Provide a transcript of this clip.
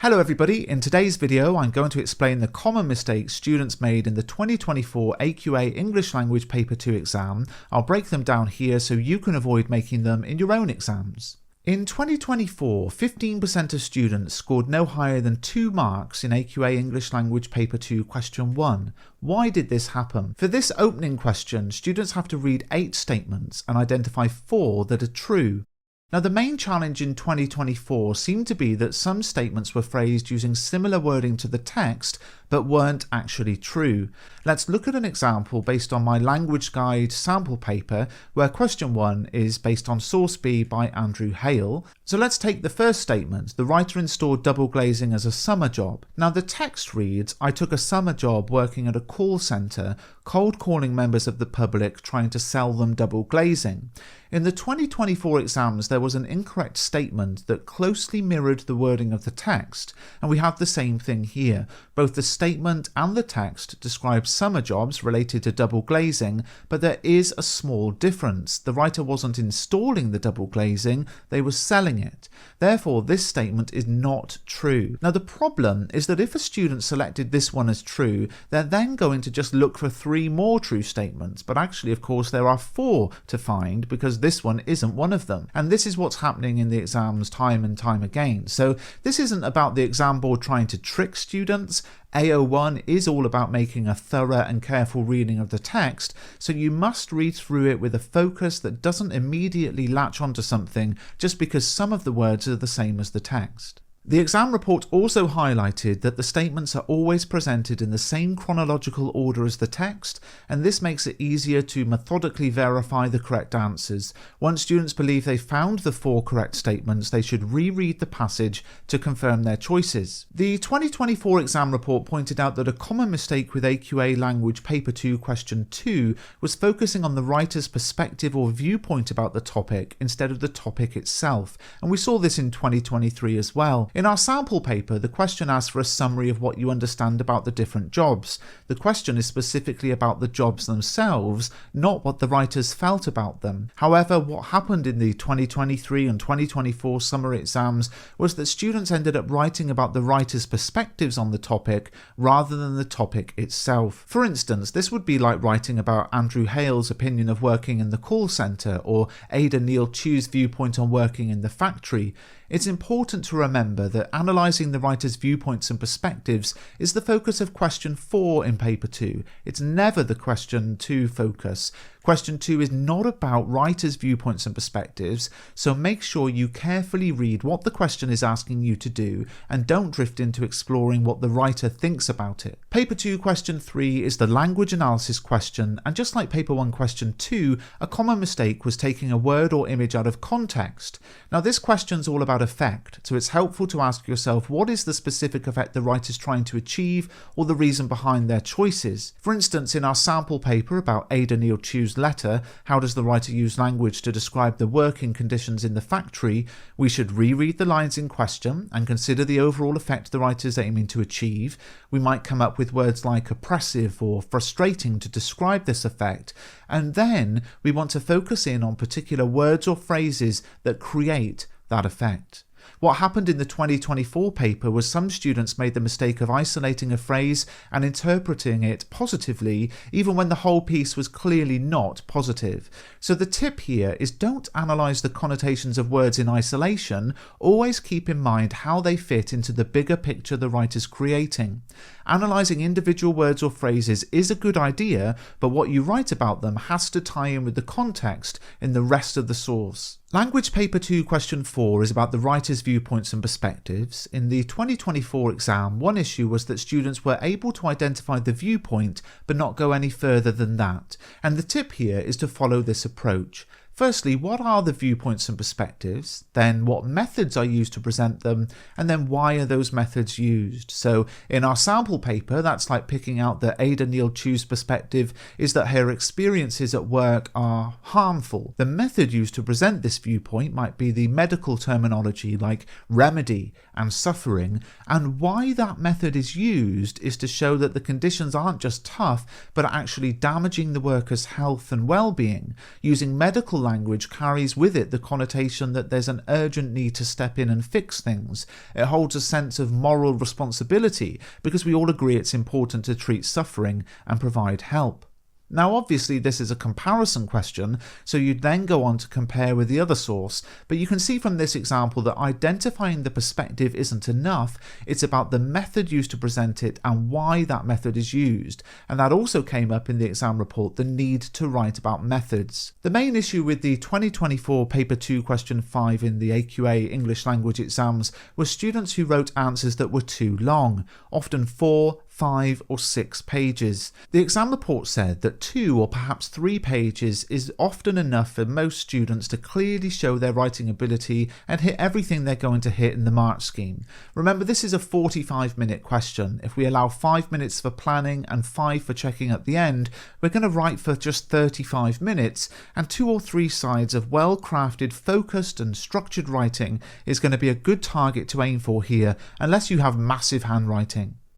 Hello everybody, in today's video I'm going to explain the common mistakes students made in the 2024 AQA English Language Paper 2 exam. I'll break them down here so you can avoid making them in your own exams. In 2024, 15% of students scored no higher than 2 marks in AQA English Language Paper 2 Question 1. Why did this happen? For this opening question, students have to read 8 statements and identify 4 that are true. Now, the main challenge in 2024 seemed to be that some statements were phrased using similar wording to the text, but weren't actually true. Let's look at an example based on my language guide sample paper, where question 1 is based on source B by Andrew Hale. So let's take the first statement. The writer installed double glazing as a summer job. Now the text reads, I took a summer job working at a call centre, cold calling members of the public trying to sell them double glazing. In the 2024 exams, there was an incorrect statement that closely mirrored the wording of the text, and we have the same thing here. Both the statement and the text describe summer jobs related to double glazing, but there is a small difference. The writer wasn't installing the double glazing, they were selling it. Therefore, this statement is not true. Now, the problem is that if a student selected this one as true, they're then going to just look for 3 more true statements, but actually, of course, there are 4 to find because this one isn't one of them. And this is what's happening in the exams time and time again. So this isn't about the exam board trying to trick students. AO1 is all about making a thorough and careful reading of the text, so you must read through it with a focus that doesn't immediately latch onto something just because some of the words are the same as the text. The exam report also highlighted that the statements are always presented in the same chronological order as the text, and this makes it easier to methodically verify the correct answers. Once students believe they found the 4 correct statements, they should reread the passage to confirm their choices. The 2024 exam report pointed out that a common mistake with AQA Language Paper 2 Question 2 was focusing on the writer's perspective or viewpoint about the topic instead of the topic itself, and we saw this in 2023 as well. In our sample paper, the question asks for a summary of what you understand about the different jobs. The question is specifically about the jobs themselves, not what the writers felt about them. However, what happened in the 2023 and 2024 summer exams was that students ended up writing about the writer's perspectives on the topic rather than the topic itself. For instance, this would be like writing about Andrew Hale's opinion of working in the call centre or Ada Neil Chu's viewpoint on working in the factory. It's important to remember that analysing the writer's viewpoints and perspectives is the focus of question 4 in paper 2. It's never the question 2 focus. Question 2 is not about writers' viewpoints and perspectives, so make sure you carefully read what the question is asking you to do and don't drift into exploring what the writer thinks about it. Paper 2 question 3 is the language analysis question, and just like paper 1 question 2, a common mistake was taking a word or image out of context. Now this question's all about effect, so it's helpful to ask yourself what is the specific effect the writer's trying to achieve or the reason behind their choices. For instance, in our sample paper about Ada Neil Chu's letter, how does the writer use language to describe the working conditions in the factory, we should reread the lines in question and consider the overall effect the writer is aiming to achieve. We might come up with words like oppressive or frustrating to describe this effect, and then we want to focus in on particular words or phrases that create that effect. What happened in the 2024 paper was some students made the mistake of isolating a phrase and interpreting it positively, even when the whole piece was clearly not positive. So the tip here is don't analyse the connotations of words in isolation, always keep in mind how they fit into the bigger picture the writer's creating. Analysing individual words or phrases is a good idea, but what you write about them has to tie in with the context in the rest of the source. Language Paper 2 Question 4 is about the writer's viewpoints and perspectives. In the 2024 exam, one issue was that students were able to identify the viewpoint but not go any further than that, and the tip here is to follow this approach. Firstly, what are the viewpoints and perspectives? Then what methods are used to present them? And then why are those methods used? So in our sample paper, that's like picking out that Ada Neil Chu's perspective is that her experiences at work are harmful. The method used to present this viewpoint might be the medical terminology like remedy and suffering, and why that method is used is to show that the conditions aren't just tough, but are actually damaging the worker's health and well-being. Using medical language carries with it the connotation that there's an urgent need to step in and fix things. It holds a sense of moral responsibility because we all agree it's important to treat suffering and provide help. Now obviously this is a comparison question, so you'd then go on to compare with the other source, but you can see from this example that identifying the perspective isn't enough, it's about the method used to present it and why that method is used, and that also came up in the exam report, the need to write about methods. The main issue with the 2024 Paper 2 Question 5 in the AQA English language exams was students who wrote answers that were too long, often 4, 5 or 6 pages. The exam report said that 2 or perhaps 3 pages is often enough for most students to clearly show their writing ability and hit everything they're going to hit in the mark scheme. Remember, this is a 45-minute question. If we allow 5 minutes for planning and 5 for checking at the end, we're going to write for just 35 minutes, and 2 or 3 sides of well-crafted, focused and structured writing is going to be a good target to aim for here, unless you have massive handwriting.